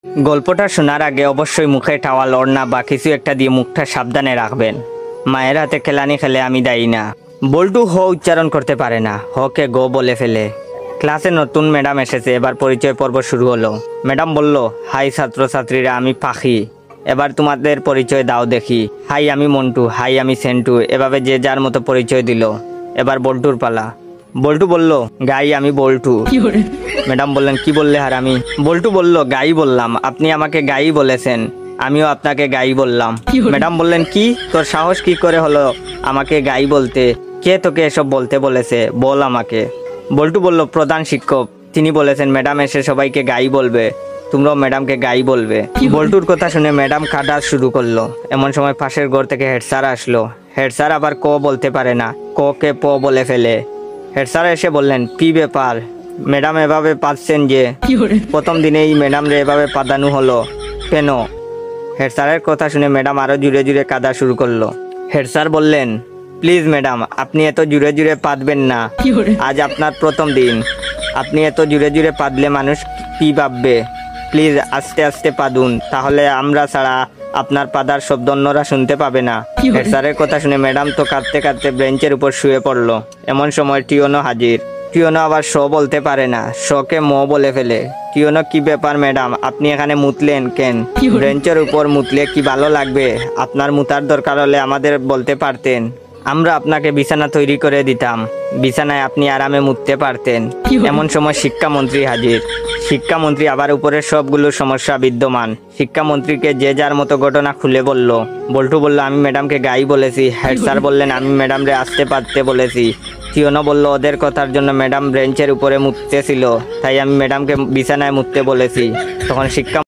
গল্পটা শোনার আগে অবশ্যই মুখে টাওয়াল ওড়না বা কিছু একটা দিয়ে মুখটা সাবধানে রাখবেন। মায়ের হাতে খেলানি খেলে আমি দায়ী না। বল্টু হ উচ্চারণ করতে পারে না, হকে গো বলে ফেলে। ক্লাসে নতুন ম্যাডাম এসেছে, এবার পরিচয় পর্ব শুরু হলো। ম্যাডাম বলল, হাই ছাত্রছাত্রীরা, আমি পাখি, এবার তোমাদের পরিচয় দাও দেখি। হাই আমি মন্টু, হাই আমি সেন্টু, এভাবে যে যার মতো পরিচয় দিল। এবার বল্টুর পালা। বল্টু বলল, গাই আমি বল্টু। ম্যাডাম বললেন, কি বললে হারামি? বল্টু বলল, গাই বললাম, আপনি আমাকে গাই বলেছেন, আমিও আপনাকে গাই বললাম। ম্যাডাম বললেন, কি তোর সাহস কি করে হলো আমাকে গাই বলতে? কে তোকে এসব বলতে বলেছে, বল আমাকে। বল্টু বলল, প্রধান শিক্ষক, তিনি বলেছেন ম্যাডাম এসে সবাইকে গাই বলবে, তোমরাও ম্যাডামকে গাই বলবে। বল্টুর কথা শুনে ম্যাডাম কাঁদা শুরু করলো। এমন সময় পাশের ঘর থেকে হেড স্যার আসলো। হেড স্যার আবার ক বলতে পারে না, ক কে প বলে ফেলে। হেড স্যার এসে বললেন, কি ব্যাপার ম্যাডাম, এভাবে পাচ্ছেন যে? প্রথম দিনেই ম্যাডাম রে এভাবে পাদানো হলো কেন? হেড স্যারের কথা শুনে ম্যাডাম আরো জুড়ে জুড়ে কাঁদা শুরু করলো। হেড স্যার বললেন, প্লিজ ম্যাডাম, আপনি এত জুড়ে জুড়ে পাদবেন না, আজ আপনার প্রথম দিন, আপনি এত জুড়ে জুড়ে পাদলে মানুষ কি ভাববে? প্লিজ আস্তে আস্তে পাদুন, তাহলে আমরা ছাড়া আপনার পাদার শব্দ অন্যরা শুনতে পাবে না। হেড স্যারের কথা শুনে ম্যাডাম তো কাঁদতে কাঁদতে বেঞ্চের উপর শুয়ে পড়লো। এমন সময় টিওনো হাজির। টিওনো আবার শ বলতে পারে না, শকে ম বলে ফেলে। টিওনো, কি ব্যাপার ম্যাডাম, আপনি এখানে মুতলেন কেন? বেঞ্চের উপর মুতলে কি ভালো লাগবে? আপনার মুতার দরকার হলে আমাদের বলতে পারতেন, আমরা আপনাকে বিছানা তৈরি করে দিতাম, বিছানায় আপনি আরামে মুততে পারতেন। এমন সময় শিক্ষামন্ত্রী হাজির। শিক্ষামন্ত্রী আবার উপরের সবগুলো সমস্যা বিদ্যমান। শিক্ষামন্ত্রীকে যে যার মতো ঘটনা খুলে বলল। বল্টু বলল, আমি ম্যাডামকে গাই বলেছি। হেড স্যার বললেন, আমি ম্যাডামরে আসতে পারতে বলেছি। টিওনো বলল, ওদের কথার জন্য ম্যাডাম বেঞ্চের উপরে মুততেছিল, তাই আমি ম্যাডামকে বিছানায় মুততে বলেছি। তখন শিক্ষা